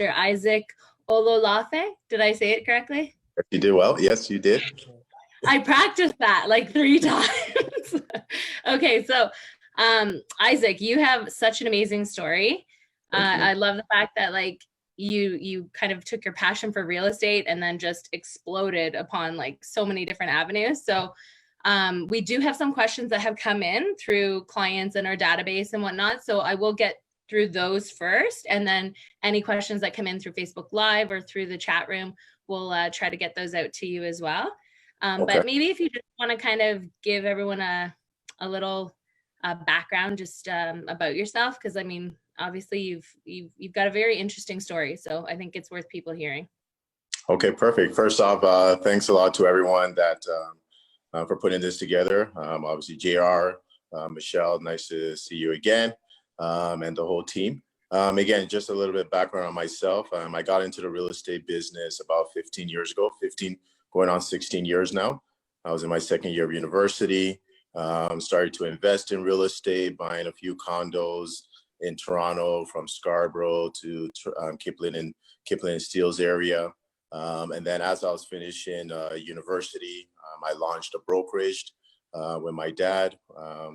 Mr. Isaac Olowolafe. Did I say it correctly? You did well. Yes, you did. I practiced that like 3 times. Okay, so Isaac, you have such an amazing story. I love the fact that like you kind of took your passion for real estate and then just exploded upon like so many different avenues. So we do have some questions that have come in through clients in our database and whatnot. So I will get through those first, and then any questions that come in through Facebook Live or through the chat room, we'll try to get those out to you as well. Okay. But maybe if you just want to kind of give everyone a little background just about yourself, because I mean, obviously you've got a very interesting story, so I think it's worth people hearing. Okay, perfect. First off, thanks a lot to everyone that for putting this together. Obviously, JR, Michelle, nice to see you again, and the whole team. Again, just a little bit of background on myself. I got into the real estate business about 15 years ago, 15 going on 16 years now. I was in my second year of university, started to invest in real estate, buying a few condos in Toronto, from Scarborough to Kipling and Steeles area. And then as I was finishing university, I launched a brokerage with my dad.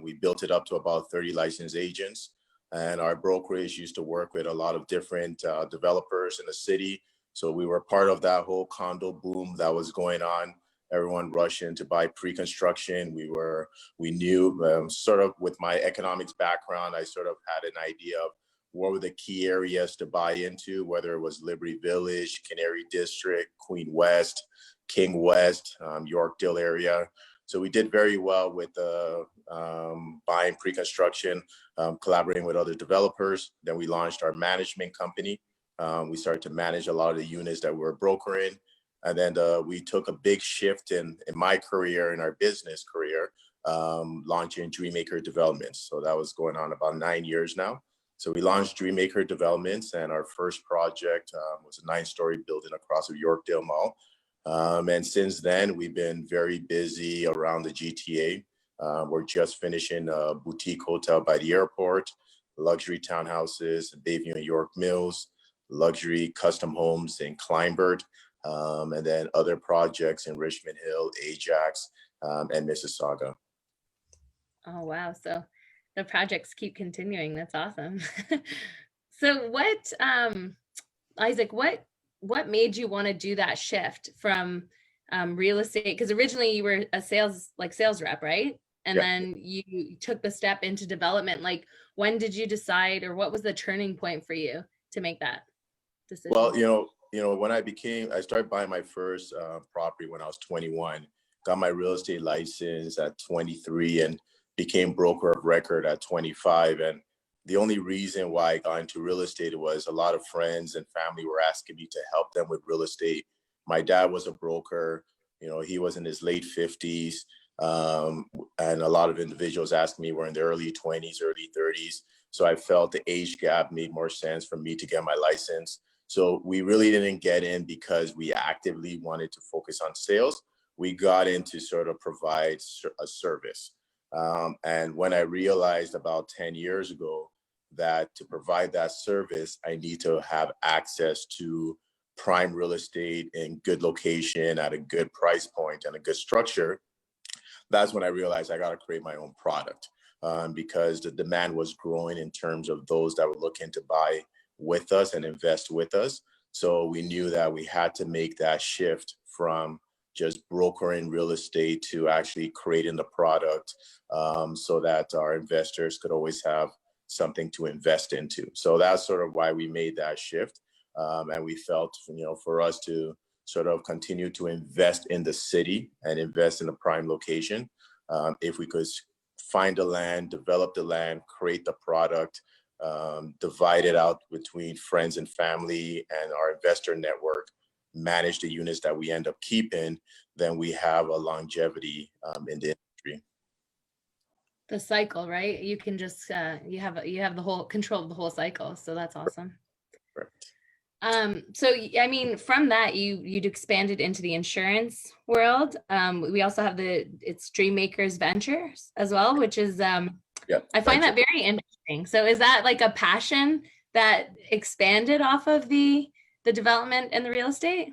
We built it up to about 30 licensed agents. And our brokerage used to work with a lot of different developers in the city. So we were part of that whole condo boom that was going on. Everyone rushing to buy pre-construction. We knew sort of with my economics background, I sort of had an idea of what were the key areas to buy into, whether it was Liberty Village, Canary District, Queen West, King West, Yorkdale area. So we did very well with buying pre-construction, collaborating with other developers. Then we launched our management company. We started to manage a lot of the units that we were brokering. And then we took a big shift in my career, in our business career, launching Dreamacre Developments. So that was going on about 9 years now. So we launched Dreamacre Developments, and our first project was a 9-story building across the Yorkdale Mall. And since then, we've been very busy around the GTA. We're just finishing a boutique hotel by the airport, luxury townhouses in Bayview and York Mills, luxury custom homes in Kleinbert, and then other projects in Richmond Hill, Ajax, and Mississauga. Oh, wow. So the projects keep continuing. That's awesome. So what, Isaac, what made you want to do that shift from real estate? Because originally you were a sales rep, right? And then you took the step into development. Like, when did you decide, or what was the turning point for you to make that decision? Well, when I started buying my first property when I was 21, got my real estate license at 23, and became broker of record at 25. And the only reason why I got into real estate was a lot of friends and family were asking me to help them with real estate. My dad was a broker. He was in his late 50s. And a lot of individuals asking me were in their early 20s, early 30s. So I felt the age gap made more sense for me to get my license. So we really didn't get in because we actively wanted to focus on sales. We got in to sort of provide a service. And when I realized about 10 years ago that to provide that service, I need to have access to prime real estate in good location at a good price point and a good structure, that's when I realized I got to create my own product, because the demand was growing in terms of those that were looking to buy with us and invest with us. So we knew that we had to make that shift from just brokering real estate to actually creating the product, so that our investors could always have something to invest into. So that's sort of why we made that shift. And we felt, for us to sort of continue to invest in the city and invest in a prime location, if we could find the land, develop the land, create the product, divide it out between friends and family and our investor network, manage the units that we end up keeping, then we have a longevity in the industry. The cycle, right? You can just you have the whole control of the whole cycle. So that's awesome. Correct. So I mean, from that you'd expanded into the insurance world. We also have it's Dreamacre Ventures as well, which is I find that very interesting. So is that like a passion that expanded off of the the development and the real estate?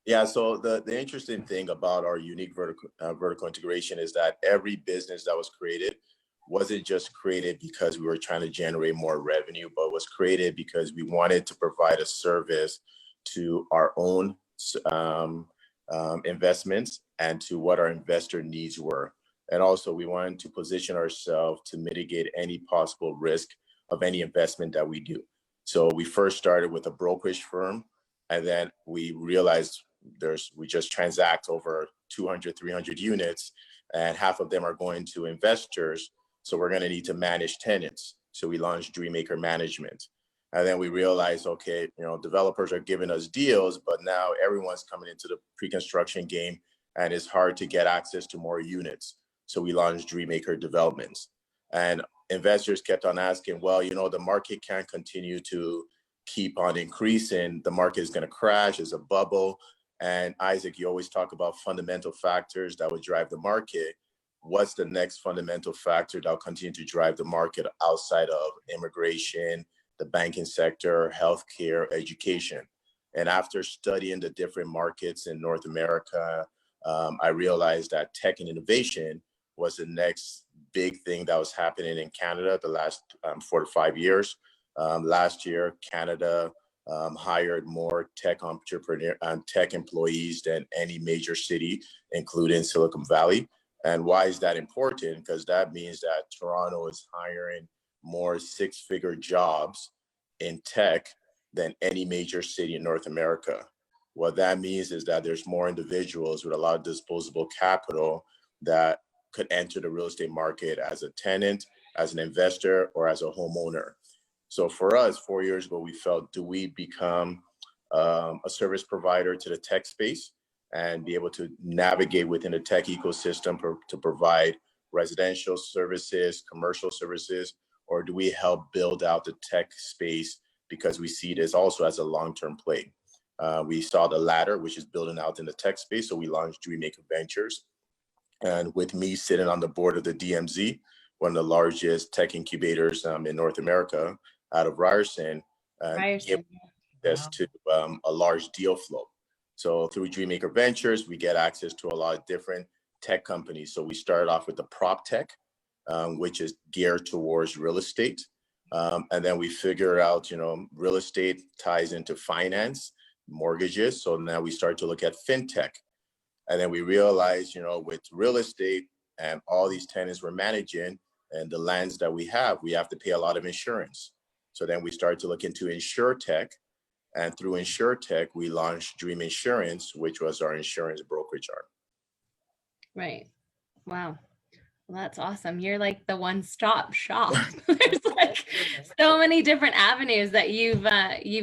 Yeah, so the interesting thing about our unique vertical integration is that every business that was created wasn't just created because we were trying to generate more revenue, but was created because we wanted to provide a service to our own um, investments and to what our investor needs were. And also, we wanted to position ourselves to mitigate any possible risk of any investment that we do. So we first started with a brokerage firm, and then we realized we just transact over 200, 300 units, and half of them are going to investors. So we're going to need to manage tenants. So we launched Dreamacre Management. And then we realized, okay, developers are giving us deals, but now everyone's coming into the pre-construction game and it's hard to get access to more units. So we launched Dreamacre Developments. And investors kept on asking, well, the market can't continue to keep on increasing. The market is going to crash. It's a bubble. And Isaac, you always talk about fundamental factors that would drive the market. What's the next fundamental factor that will continue to drive the market outside of immigration, the banking sector, healthcare, education? And after studying the different markets in North America, I realized that tech and innovation was the next big thing that was happening in Canada the last 4 to 5 years. Last year, Canada hired more tech employees than any major city, including Silicon Valley. And why is that important? Because that means that Toronto is hiring more six-figure jobs in tech than any major city in North America. What that means is that there's more individuals with a lot of disposable capital that could enter the real estate market as a tenant, as an investor, or as a homeowner. So for us, 4 years ago, we felt, do we become a service provider to the tech space and be able to navigate within the tech ecosystem to provide residential services, commercial services, or do we help build out the tech space because we see this also as a long-term play? We saw the latter, which is building out in the tech space. So we launched Dreamacre Ventures. And with me sitting on the board of the DMZ, one of the largest tech incubators in North America, out of Ryerson, give access to a large deal flow. So through Dreamacre Ventures, we get access to a lot of different tech companies. So we started off with the prop tech, which is geared towards real estate. And then we figure out, real estate ties into finance, mortgages. So now we start to look at fintech. And then we realize, with real estate and all these tenants we're managing and the lands that we have to pay a lot of insurance. So then we started to look into InsurTech. And through InsurTech, we launched Dream Insurance, which was our insurance brokerage arm. Right. Wow. Well, that's awesome. You're like the one-stop shop. There's like so many different avenues that you've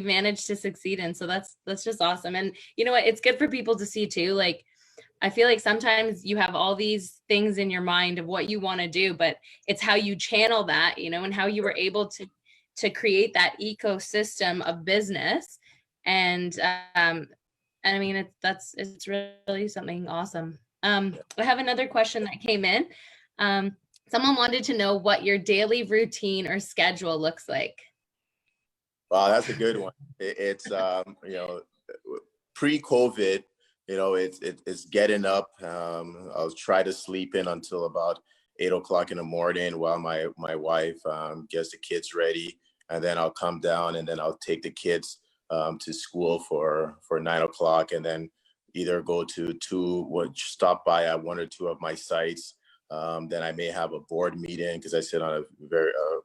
managed to succeed in. So that's just awesome. And you know what? It's good for people to see too. Like, I feel like sometimes you have all these things in your mind of what you want to do, but it's how you channel that, and how you were able to create that ecosystem of business. And I mean, it's really something awesome. I have another question that came in. Someone wanted to know what your daily routine or schedule looks like. Wow, that's a good one. It's pre-COVID, it's getting up. I'll try to sleep in until about 8 o'clock in the morning while my wife gets the kids ready, and then I'll come down and then I'll take the kids to school for 9 o'clock, and then either go to stop by at one or two of my sites. Then I may have a board meeting because I sit on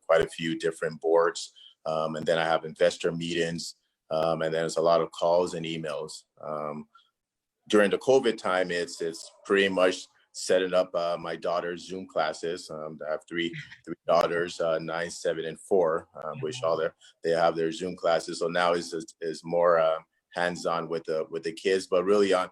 quite a few different boards, and then I have investor meetings, and then there's a lot of calls and emails. During the COVID time, it's pretty much setting up my daughter's Zoom classes. I have three daughters, 9, 7, and 4, which they have their Zoom classes. So now is more hands-on with the kids, but really on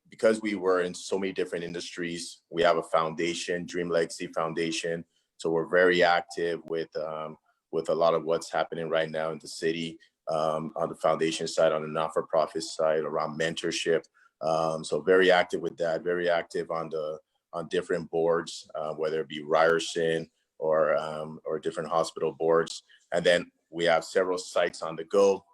because we were in so many different industries, we have a foundation, Dream Legacy Foundation. So we're very active with a lot of what's happening right now in the city, on the foundation side, on the not-for-profit side, around mentorship. So very active with that, very active on different boards, whether it be Ryerson or different hospital boards. And then we have several sites on the go.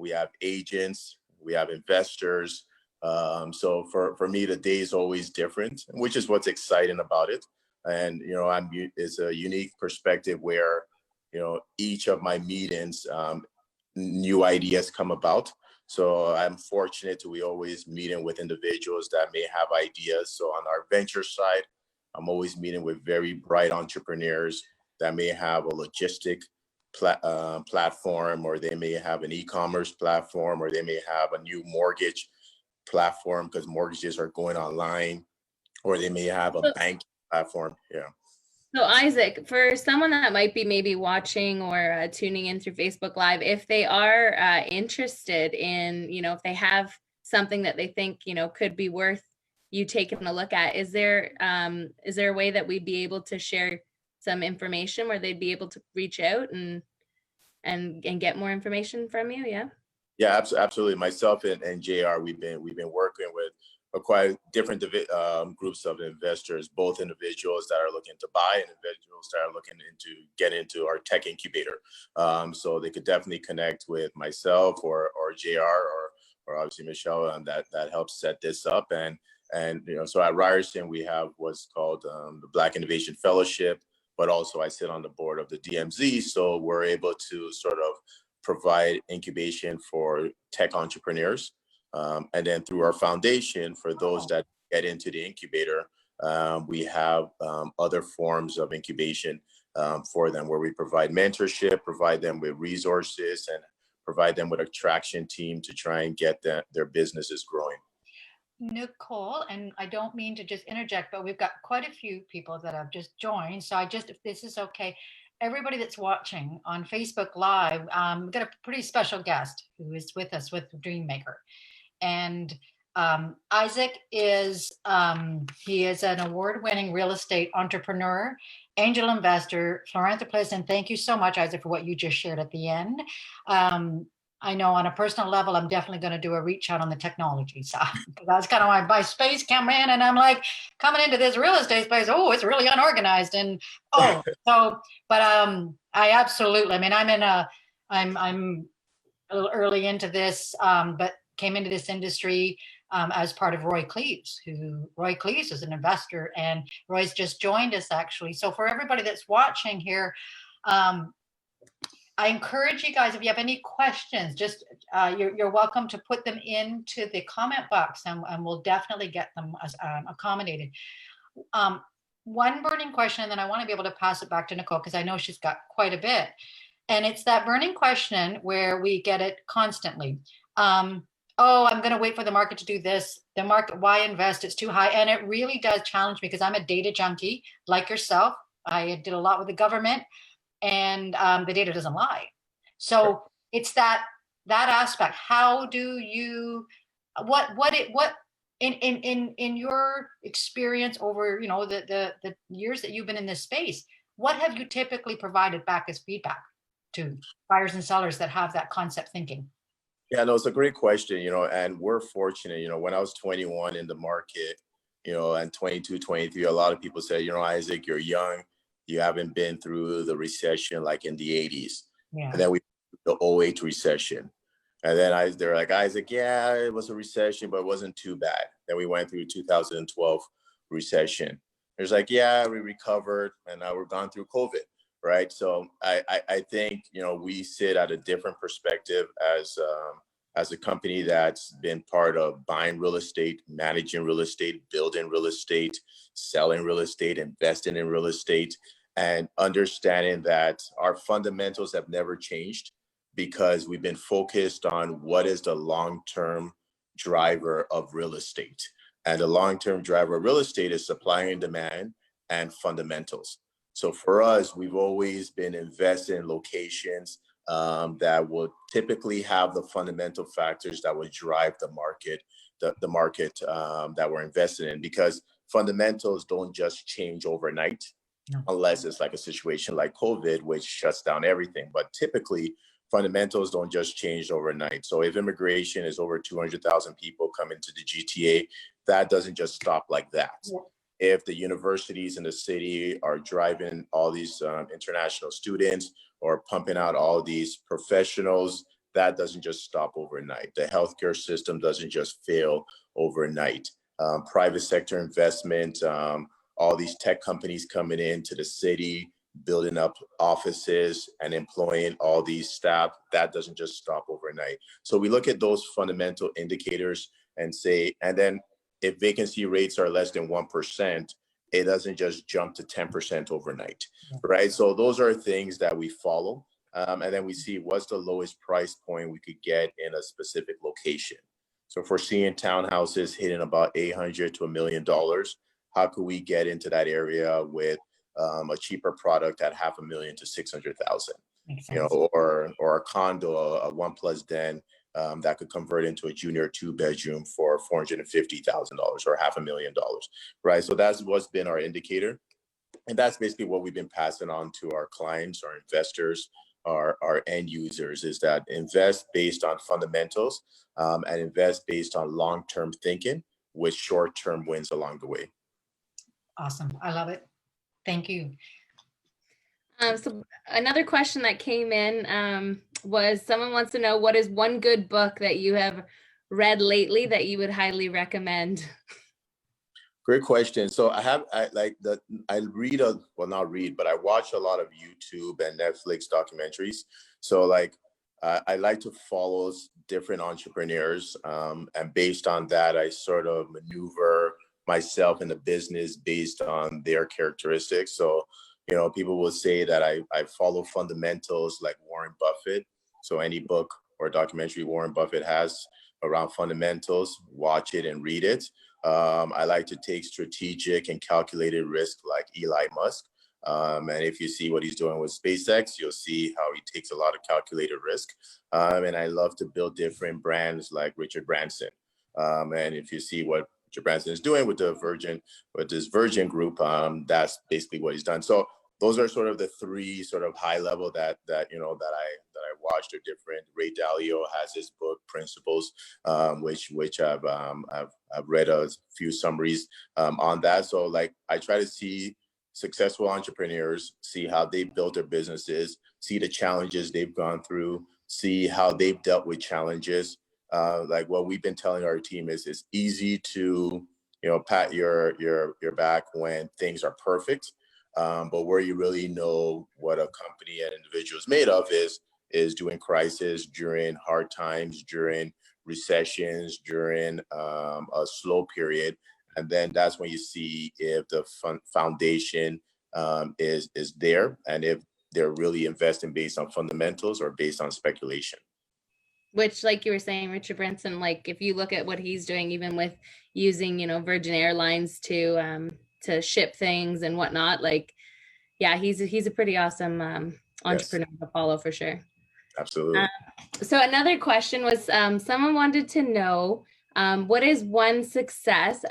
we have agents, we have investors. So for me, the day is always different, which is what's exciting about it. And, it's a unique perspective where, each of my meetings, new ideas come about. So I'm fortunate to be always meeting with individuals that may have ideas. So on our venture side, I'm always meeting with very bright entrepreneurs that may have a logistic platform, or they may have an e-commerce platform, or they may have a new mortgage platform because mortgages are going online, or they may have a bank platform. Yeah. So Isaac, for someone that might be maybe watching or tuning in through Facebook Live, if they are interested in, if they have something that they think, could be worth you taking a look at, is there a way that we'd be able to share some information where they'd be able to reach out and get more information from you? Yeah. Yeah, absolutely. Myself and JR, we've been working with quite different groups of investors, both individuals that are looking to buy and individuals that are looking to get into our tech incubator. So they could definitely connect with myself or JR or obviously Michelle, and that helps set this up. And so at Ryerson we have what's called the Black Innovation Fellowship, but also I sit on the board of the DMZ, so we're able to sort of provide incubation for tech entrepreneurs. And then through our foundation, for those that get into the incubator, we have other forms of incubation for them, where we provide mentorship, provide them with resources, and provide them with a traction team to try and get their businesses growing. Nicole, and I don't mean to just interject, but we've got quite a few people that have just joined. So if this is okay, everybody that's watching on Facebook Live, we've got a pretty special guest who is with us with Dreamacre. And Isaac is, he is an award-winning real estate entrepreneur, angel investor, philanthropist, and thank you so much, Isaac, for what you just shared at the end. I know on a personal level, I'm definitely going to do a reach out on the technology side. That's kind of my space come in, and I'm like coming into this real estate space. Oh, it's really unorganized, and but I absolutely. I mean, I'm a little early into this, but came into this industry as part of Roy Cleves, Roy Cleves is an investor, and Roy's just joined us actually. So for everybody that's watching here, I encourage you guys, if you have any questions, just you're welcome to put them into the comment box, and we'll definitely get them accommodated. One burning question, and then I want to be able to pass it back to Nicole because I know she's got quite a bit. And it's that burning question where we get it constantly. Oh, I'm going to wait for the market to do this. The market, why invest? It's too high. And it really does challenge me because I'm a data junkie like yourself. I did a lot with the government, and the data doesn't lie. So it's that aspect. How do you, in your experience over, the years that you've been in this space, what have you typically provided back as feedback to buyers and sellers that have that concept thinking? Yeah, no, it's a great question, and we're fortunate, when I was 21 in the market, and 22, 23, a lot of people say, Isaac, you're young. You haven't been through the recession like in the 80s. Yeah. And then we the 08 recession. And then they're like, Isaac, yeah, it was a recession, but it wasn't too bad. Then we went through 2012 recession. There's like, yeah, we recovered, and now we're gone through COVID. Right. So I think, we sit at a different perspective as a company that's been part of buying real estate, managing real estate, building real estate, selling real estate, investing in real estate, and understanding that our fundamentals have never changed because we've been focused on what is the long-term driver of real estate. And the long-term driver of real estate is supply and demand and fundamentals. So for us, we've always been investing in locations that will typically have the fundamental factors that would drive the market, the market that we're invested in, because fundamentals don't just change overnight, unless it's like a situation like COVID, which shuts down everything. But typically, fundamentals don't just change overnight. So if immigration is over 200,000 people coming to the GTA, that doesn't just stop like that. Yeah. If the universities in the city are driving all these international students or pumping out all these professionals, that doesn't just stop overnight. The healthcare system doesn't just fail overnight. Private sector investment, all these tech companies coming into the city, building up offices and employing all these staff, that doesn't just stop overnight. So we look at those fundamental indicators and say, and then if vacancy rates are less than 1%, it doesn't just jump to 10% overnight, right? So those are things that we follow. And then we see what's the lowest price point we could get in a specific location. So if we're seeing townhouses hitting about $800 to $1 million, how could we get into that area with a cheaper product at $500,000 to $600,000, or a condo, a 1+ den that could convert into a junior 2-bedroom for $450,000 or $500,000, right? So that's what's been our indicator, and that's basically what we've been passing on to our clients, our investors, our end users, is that invest based on fundamentals and invest based on long-term thinking with short-term wins along the way. Awesome. I love it. Thank you. So another question that came in was, someone wants to know, what is one good book that you have read lately that you would highly recommend? Great question. So I watch a lot of YouTube and Netflix documentaries. So I like to follow different entrepreneurs, and based on that, I sort of maneuver myself in the business based on their characteristics. So, people will say that I follow fundamentals like Warren Buffett. So any book or documentary Warren Buffett has around fundamentals, watch it and read it. I like to take strategic and calculated risk like Elon Musk. And if you see what he's doing with SpaceX, you'll see how he takes a lot of calculated risk. And I love to build different brands like Richard Branson. And if you see what Richard Branson is doing with this Virgin Group, that's basically what he's done. So those are sort of the three sort of high level that I watched. Are different. Ray Dalio has his book Principles, which I've read a few summaries on that. So I try to see successful entrepreneurs, see how they built their businesses, see the challenges they've gone through, see how they've dealt with challenges. What we've been telling our team is it's easy to pat your back when things are perfect, but where you really know what a company and individual is made of is during crisis, during hard times, during recessions, during a slow period. And then that's when you see if the foundation is there, and if they're really investing based on fundamentals or based on speculation. Which, like you were saying, Richard Branson, if you look at what he's doing, even with using, Virgin Airlines to ship things and whatnot, yeah, he's a pretty awesome entrepreneur to follow for sure. Absolutely. So another question was, someone wanted to know, what is one success,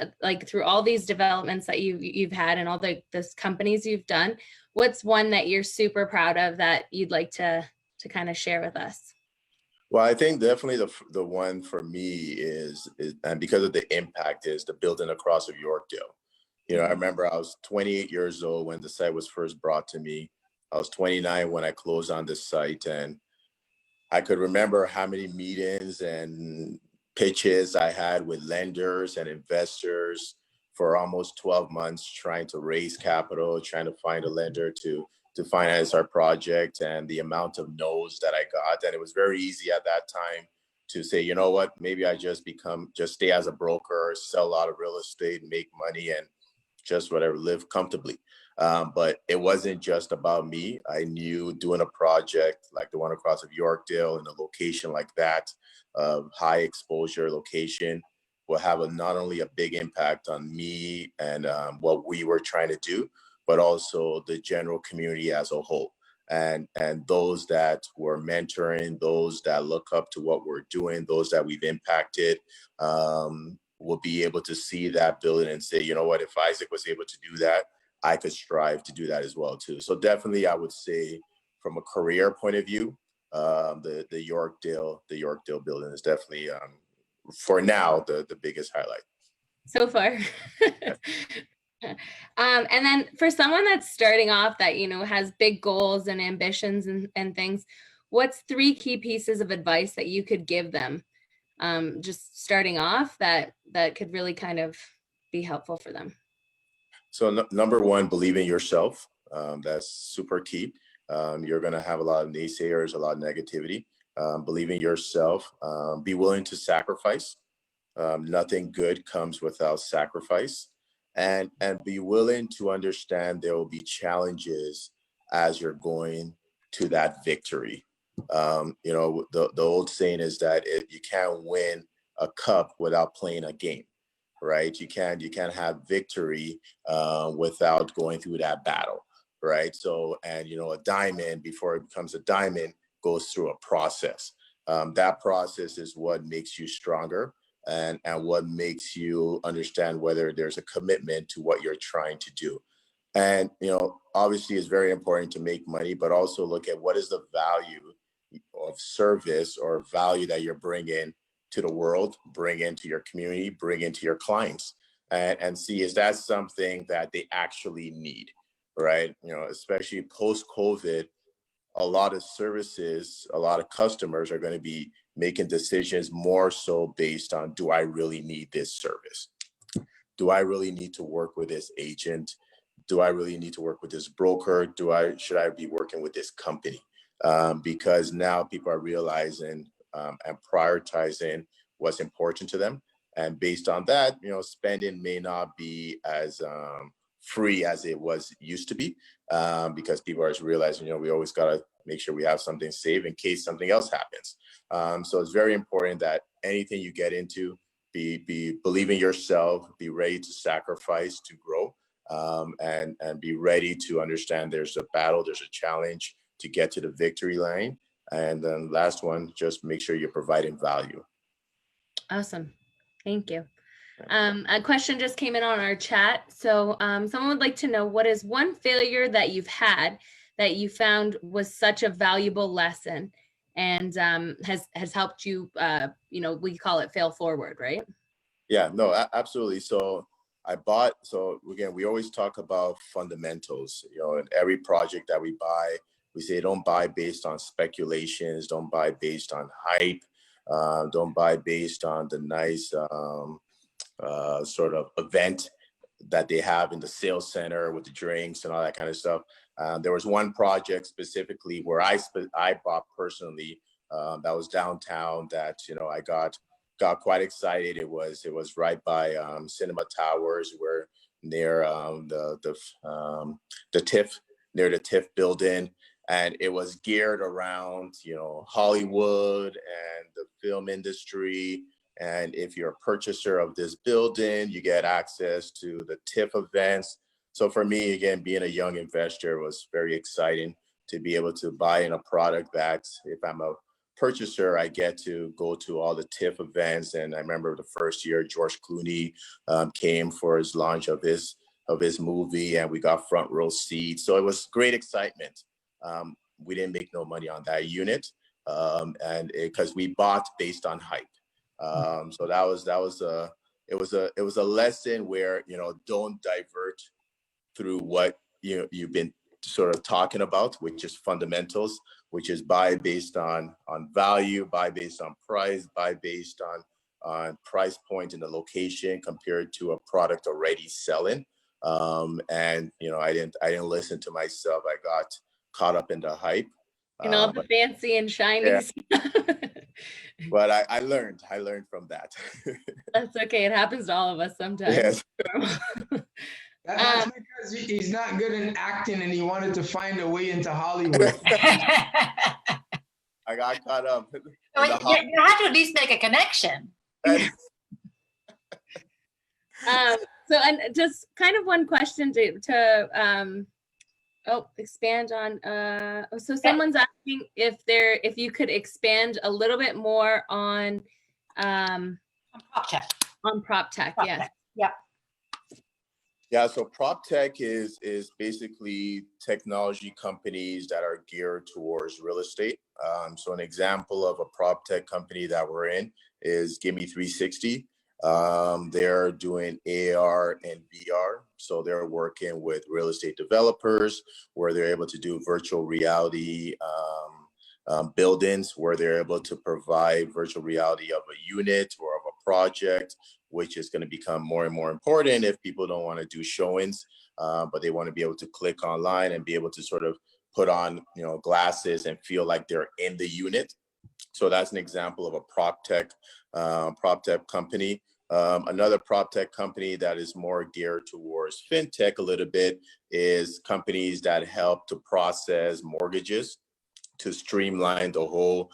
through all these developments that you've had and all those companies you've done, what's one that you're super proud of that you'd like to kind of share with us? Well, I think definitely the one for me is and because of the impact, is the building across of Yorkdale. I remember I was 28 years old when the site was first brought to me. I was 29 when I closed on this site, and I could remember how many meetings and pitches I had with lenders and investors for almost 12 months, trying to raise capital, trying to find a lender to finance our project, and the amount of no's that I got. And it was very easy at that time to say, you know what, maybe I just stay as a broker, sell a lot of real estate, make money, and just whatever, live comfortably. But it wasn't just about me. I knew doing a project like the one across of Yorkdale in a location like that, high exposure location, will have not only a big impact on me and what we were trying to do, but also the general community as a whole. And those that we're mentoring, those that look up to what we're doing, those that we've impacted, will be able to see that building and say, you know what, if Isaac was able to do that, I could strive to do that as well too. So definitely, I would say from a career point of view, the Yorkdale building is definitely, for now, the biggest highlight. So far. And then for someone that's starting off that, has big goals and ambitions and things, what's 3 key pieces of advice that you could give them, just starting off, that could really kind of be helpful for them? So number one, believe in yourself. That's super key. You're going to have a lot of naysayers, a lot of negativity. Believe in yourself. Be willing to sacrifice. Nothing good comes without sacrifice, and be willing to understand there will be challenges as you're going to that victory. The old saying is that you can't win a cup without playing a game, right? You can't have victory without going through that battle, right? So, and a diamond, before it becomes a diamond, goes through a process. That process is what makes you stronger, and what makes you understand whether there's a commitment to what you're trying to do. And obviously it's very important to make money, but also look at what is the value of service or value that you're bringing to the world, bring into your community, bring into your clients, and see, is that something that they actually need, right? Especially post COVID, a lot of services, a lot of customers are going to be making decisions more so based on, do I really need this service? Do I really need to work with this agent? Do I really need to work with this broker? Should I be working with this company? Because now people are realizing and prioritizing what's important to them. And based on that, spending may not be as free as it was used to be, because people are realizing, we always got to make sure we have something saved in case something else happens. So it's very important that anything you get into, believe in yourself, be ready to sacrifice to grow, and be ready to understand there's a battle, there's a challenge to get to the victory line. And then last one, just make sure you're providing value. Awesome. Thank you. A question just came in on our chat. So someone would like to know, what is one failure that you've had that you found was such a valuable lesson and has helped you, we call it fail forward, right? Yeah, no, absolutely. So again, we always talk about fundamentals, in every project that we buy. We say don't buy based on speculations, don't buy based on hype, don't buy based on the nice sort of event that they have in the sales center with the drinks and all that kind of stuff. There was one project specifically where I bought personally, that was downtown, that I got quite excited. It was right by Cinema Towers. We're near the TIFF, near the TIFF building. And it was geared around, Hollywood and the film industry. And if you're a purchaser of this building, you get access to the TIFF events. So for me, again, being a young investor, was very exciting to be able to buy in a product that, if I'm a purchaser, I get to go to all the TIFF events. And I remember the first year George Clooney came for his launch of his movie, and we got front row seats. So it was great excitement. We didn't make no money on that unit, and because we bought based on hype. So it was a lesson where, don't divert through what you've been sort of talking about, which is fundamentals, which is buy based on value, buy based on price, buy based on price point and the location compared to a product already selling. And I didn't listen to myself. I got caught up in the hype. And all the fancy and shiny stuff. But I learned from that. That's okay. It happens to all of us sometimes. Yes. That's because he's not good in acting and he wanted to find a way into Hollywood. I got caught up. You have to at least make a connection. So, and just kind of one question to expand on. So someone's asking if you could expand a little bit more on prop tech. On prop tech, yes. Yeah. Yeah, so prop tech is basically technology companies that are geared towards real estate. So an example of a prop tech company that we're in is Gimme 360. They're doing AR and VR. So they're working with real estate developers where they're able to do virtual reality buildings where they're able to provide virtual reality of a unit or of a project, which is going to become more and more important if people don't want to do showings, but they want to be able to click online and be able to sort of put on, glasses and feel like they're in the unit. So that's an example of a prop tech company. Another prop tech company that is more geared towards fintech a little bit is companies that help to process mortgages, to streamline the whole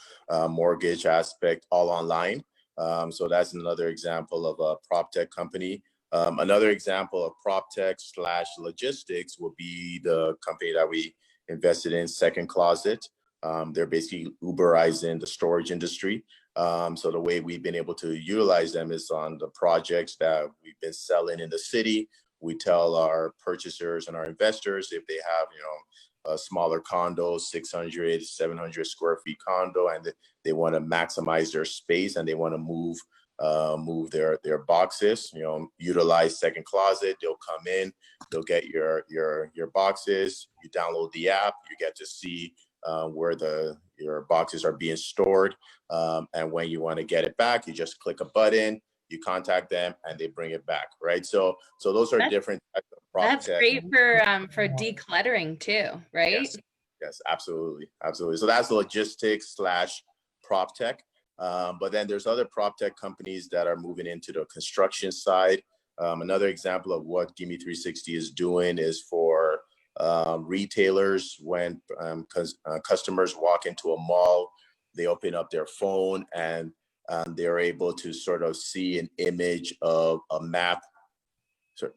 mortgage aspect all online. So that's another example of a prop tech company. Another example of prop tech / logistics will be the company that we invested in, Second Closet. They're basically Uberizing the storage industry. So the way we've been able to utilize them is on the projects that we've been selling in the city. We tell our purchasers and our investors if they have, a smaller condo, 600, 700 square feet condo, and they want to maximize their space and they want to move their boxes, utilize Second Closet. They'll come in, they'll get your boxes, you download the app, you get to see where your boxes are being stored. And when you want to get it back, you just click a button, you contact them and they bring it back, right? So those are different types of prop That's tech. great for decluttering too, right? Yes, absolutely. So that's logistics / prop tech. But then there's other prop tech companies that are moving into the construction side. Another example of what Gimme 360 is doing is for retailers. When customers walk into a mall, they open up their phone and they're able to sort of see an image of a map. So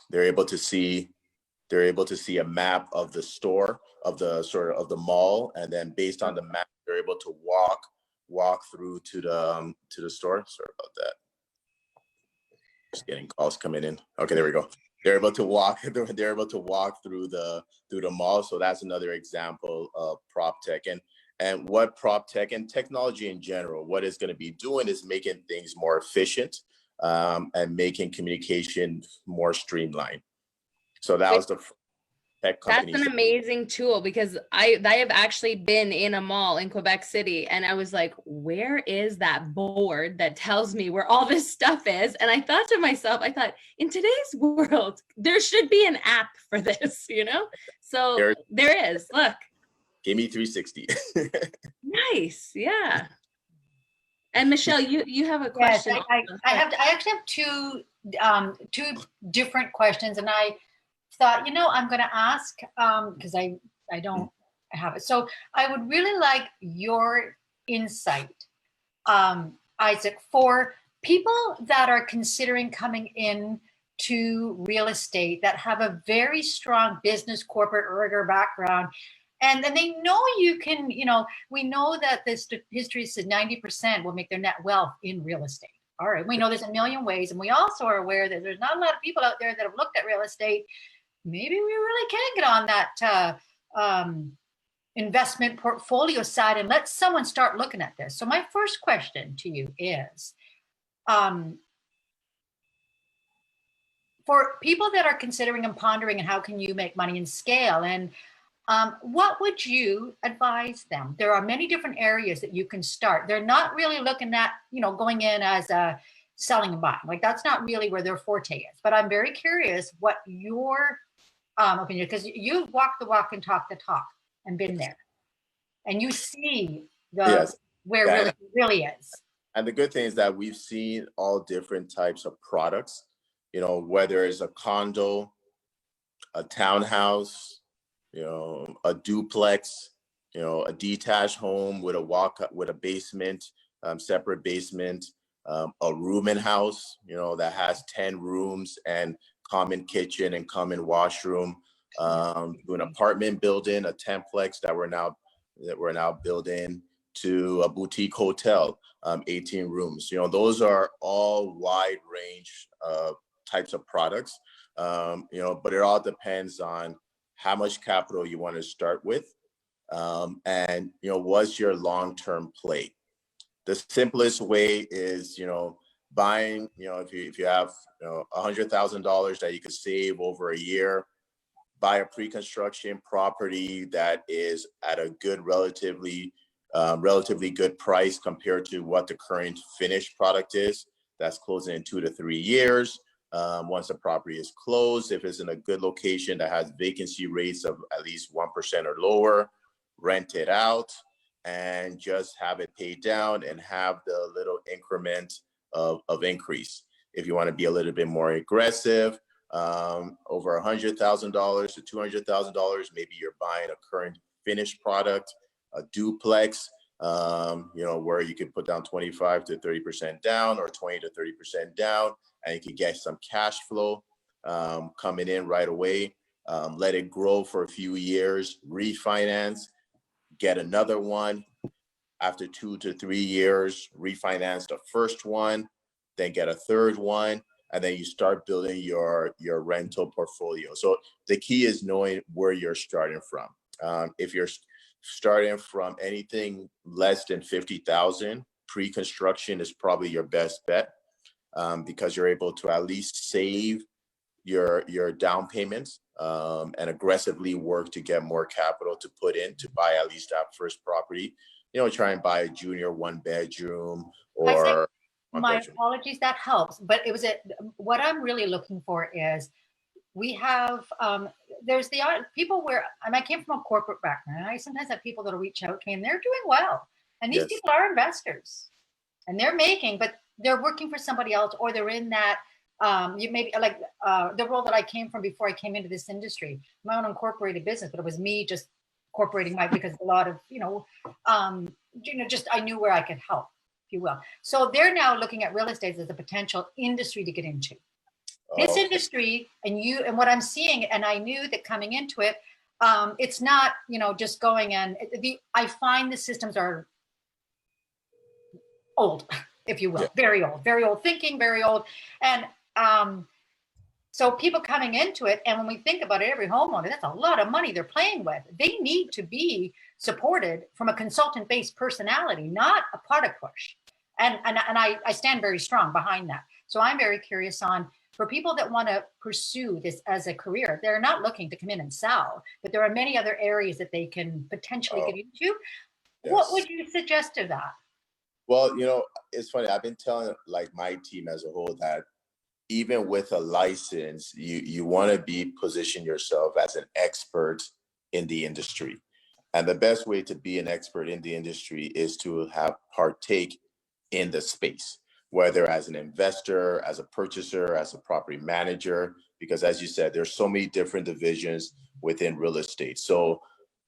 they're able to see a map of the store, of the mall, and then based on the map, they're able to walk through to the store. Sorry about that. Just getting calls coming in. Okay, there we go. They're able to walk through the mall. So that's another example of prop tech. And what prop tech and technology in general, what it's going to be doing is making things more efficient and making communication more streamlined. So that was the tech company. That's an amazing tool, because I have actually been in a mall in Quebec City and I was like, where is that board that tells me where all this stuff is? And I thought to myself, in today's world, there should be an app for this, So there is, look. Gimme 360. Nice, yeah. And Michelle, you have a question. Yes, I actually have two different questions, and I thought, I'm going to ask because I don't have it. So I would really like your insight, Isaac, for people that are considering coming in to real estate that have a very strong business, corporate, or background. And then they know you can, we know that this history says 90% will make their net wealth in real estate. All right. We know there's a million ways. And we also are aware that there's not a lot of people out there that have looked at real estate. Maybe we really can get on that investment portfolio side and let someone start looking at this. So my first question to you is, for people that are considering and pondering, and how can you make money and scale, and what would you advise them? There are many different areas that you can start. They're not really looking at, going in as a selling and buying. Like, that's not really where their forte is. But I'm very curious what your opinion, because you've walked the walk and talked the talk and been there, and you see where it really is. And the good thing is that we've seen all different types of products, whether it's a condo, a townhouse, a duplex, a detached home with a basement, separate basement, a rooming house, that has 10 rooms and common kitchen and common washroom, to an apartment building, a templex that we're now building, to a boutique hotel, 18 rooms. Those are all wide range types of products, but it all depends on how much capital you want to start with, and what's your long-term play. The simplest way is buying, if you have $100,000 that you could save over a year, buy a pre-construction property that is at a good, relatively good price compared to what the current finished product is. That's closing in 2 to 3 years. Once the property is closed, if it's in a good location that has vacancy rates of at least 1% or lower, rent it out and just have it paid down and have the little increment of increase. If you want to be a little bit more aggressive, over $100,000 to $200,000, maybe you're buying a current finished product, a duplex, where you could put down 25 to 30% down or 20 to 30% down, and you can get some cash flow coming in right away. Let it grow for a few years, refinance, get another one. After 2 to 3 years, refinance the first one, then get a third one, and then you start building your rental portfolio. So the key is knowing where you're starting from. If you're starting from anything less than 50,000, pre-construction is probably your best bet, because you're able to at least save your down payments and aggressively work to get more capital to put in to buy at least that first property. Try and buy a junior 1-bedroom or my apologies, that helps. But what I'm really looking for is we have, there's the people where, I came from a corporate background, and I sometimes have people that'll reach out to me and they're doing well. And these people are investors and they're making, but they're working for somebody else, or they're in that, you maybe like the role that I came from before I came into this industry, my own incorporated business, but it was me just incorporating because a lot of, just I knew where I could help, if you will. So they're now looking at real estate as a potential industry to get into. This industry, and what I'm seeing, and I knew that coming into it, it's not, just going and I find the systems are old, if you will, very old thinking, very old. And so people coming into it, and when we think about it, every homeowner, that's a lot of money they're playing with. They need to be supported from a consultant-based personality, not a product push. And I stand very strong behind that. So I'm very curious for people that want to pursue this as a career, they're not looking to come in and sell, but there are many other areas that they can potentially get into. Yes. What would you suggest to that? Well, it's funny. I've been telling my team as a whole that even with a license, you want to position yourself as an expert in the industry. And the best way to be an expert in the industry is to partake in the space, whether as an investor, as a purchaser, as a property manager, because as you said, there's so many different divisions within real estate. So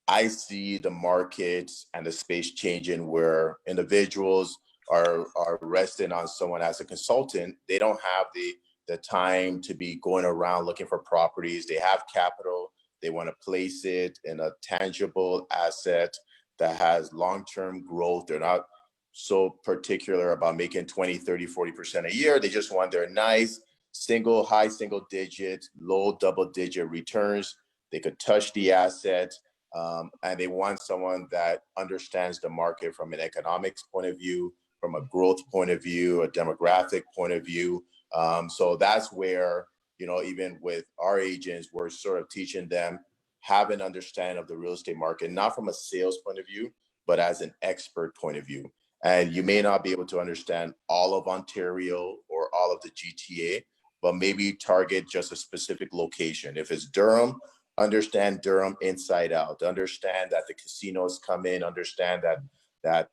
I see the market and the space changing where individuals are resting on someone as a consultant. They don't have the time to be going around looking for properties. They have capital. They want to place it in a tangible asset that has long-term growth. They're not so particular about making 20, 30, 40% a year. They just want their nice high single digit, low double digit returns. They could touch the asset, and they want someone that understands the market from an economics point of view, from a growth point of view, a demographic point of view. So that's where, even with our agents, we're sort of teaching them, have an understanding of the real estate market, not from a sales point of view, but as an expert point of view. And you may not be able to understand all of Ontario or all of the GTA, but maybe target just a specific location. If it's Durham, understand Durham inside out, understand that the casinos come in, understand that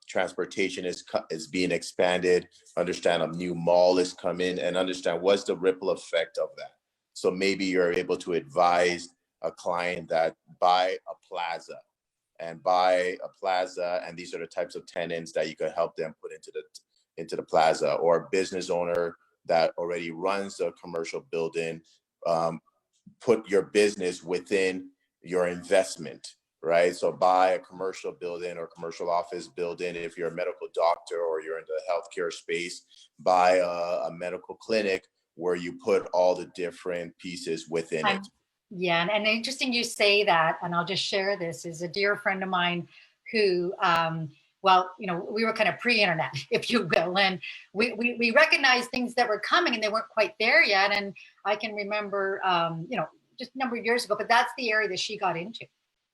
transportation is being expanded, understand a new mall is coming, and understand what's the ripple effect of that. So maybe you're able to advise a client that buy a plaza, and these are the types of tenants that you can help them put into the plaza, or a business owner that already runs a commercial building, put your business within your investment, right? So buy a commercial building or commercial office building. If you're a medical doctor or you're in the healthcare space, buy a medical clinic where you put all the different pieces within it. Yeah, and interesting you say that, and I'll just share this, is a dear friend of mine who, we were kind of pre-internet, if you will, and we recognized things that were coming and they weren't quite there yet. And I can remember, just a number of years ago, but that's the area that she got into.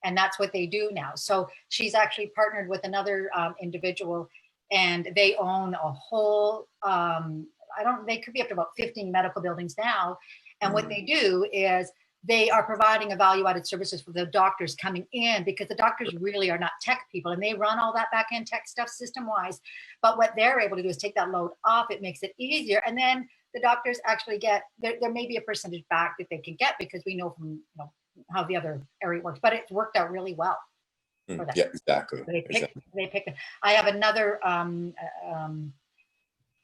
And that's what they do now. So she's actually partnered with another individual, and they own a whole, they could be up to about 15 medical buildings now. And what they do is they are providing a value-added services for the doctors coming in, because the doctors really are not tech people, and they run all that back-end tech stuff system-wise. But what they're able to do is take that load off. It makes it easier. And then the doctors actually get, there may be a percentage back that they can get, because we know from how the other area works, but it's worked out really well for them. Yeah, exactly. So they picked it. I have another,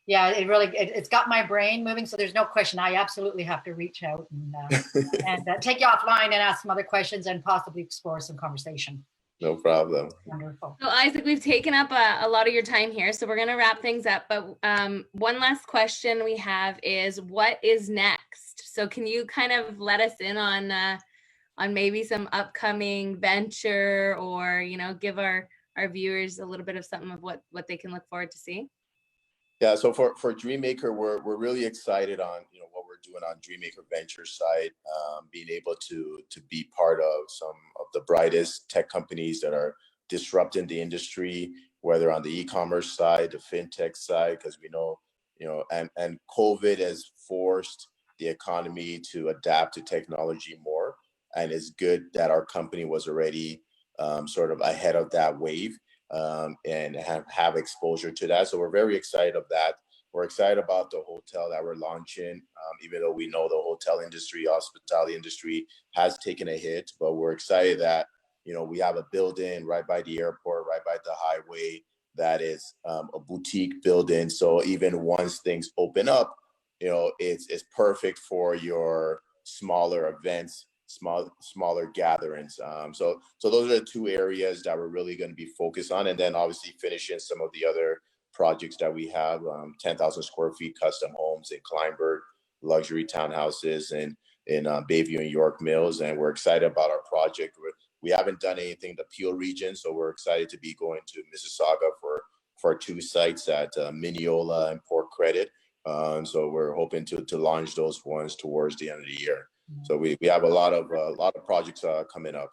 it's got my brain moving. So there's no question. I absolutely have to reach out and take you offline and ask some other questions and possibly explore some conversation. No problem. Wonderful. So Isaac, we've taken up a lot of your time here, so we're going to wrap things up. But one last question we have is, what is next? So can you kind of let us in on maybe some upcoming venture, or give our viewers a little bit of something of what they can look forward to see? Yeah, so for Dreamacre, we're really excited on what we're doing on Dreamacre Ventures side, being able to be part of some of the brightest tech companies that are disrupting the industry, whether on the e-commerce side, the fintech side, because we know and COVID has forced the economy to adapt to technology more, and it's good that our company was already sort of ahead of that wave. And have exposure to that. So we're very excited of that. We're excited about the hotel that we're launching, even though we know the hotel industry, hospitality industry has taken a hit, but we're excited that, we have a building right by the airport, right by the highway, that is a boutique building. So even once things open up, it's perfect for your smaller events, smaller gatherings. So those are the two areas that we're really going to be focused on. And then obviously finishing some of the other projects that we have, 10,000 square feet custom homes in Kleinburg, luxury townhouses in Bayview and York Mills. And we're excited about our project. We haven't done anything in the Peel region, so we're excited to be going to Mississauga for our two sites at Mineola and Port Credit. So we're hoping to launch those ones towards the end of the year. So we have a lot of projects coming up.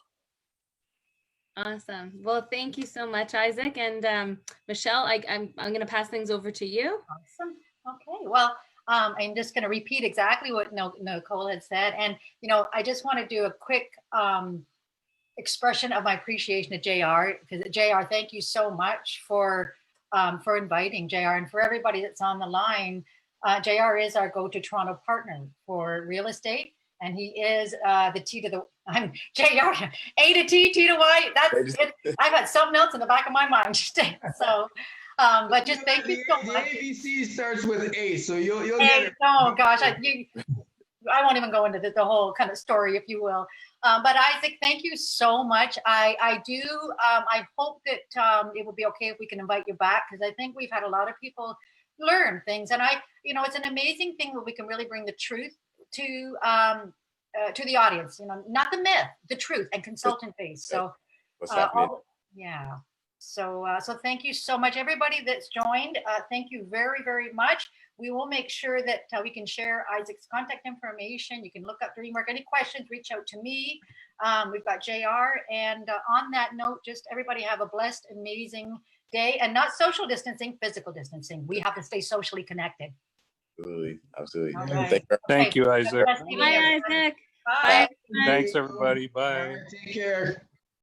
Awesome. Well, thank you so much, Isaac. And Michelle, I'm going to pass things over to you. Awesome. Okay. Well, I'm just going to repeat exactly what Nicole had said. And, I just want to do a quick expression of my appreciation to JR, because JR, thank you so much for inviting JR, and for everybody that's on the line. JR is our go-to Toronto partner for real estate. And he is the T to the, I'm JR, A to T, T to Y. That's it. I've got something else in the back of my mind. So, but just thank you so much. The ABC starts with A, so you'll get it. Oh gosh, I won't even go into the whole kind of story, if you will. But Isaac, thank you so much. I hope that it will be okay if we can invite you back, because I think we've had a lot of people learn things, and it's an amazing thing that we can really bring the truth to the audience, not the myth, the truth, and consultant base. So so thank you so much, everybody that's joined. Thank you very, very much. We will make sure that we can share Isaac's contact information. You can look up Dreamwork. Any questions, reach out to me. We've got JR. And on that note, just everybody have a blessed, amazing day, and not social distancing, physical distancing. We have to stay socially connected. Absolutely. Right. Thank you, Isaac. Bye, Isaac. Bye. Thanks, everybody. Bye. Take care.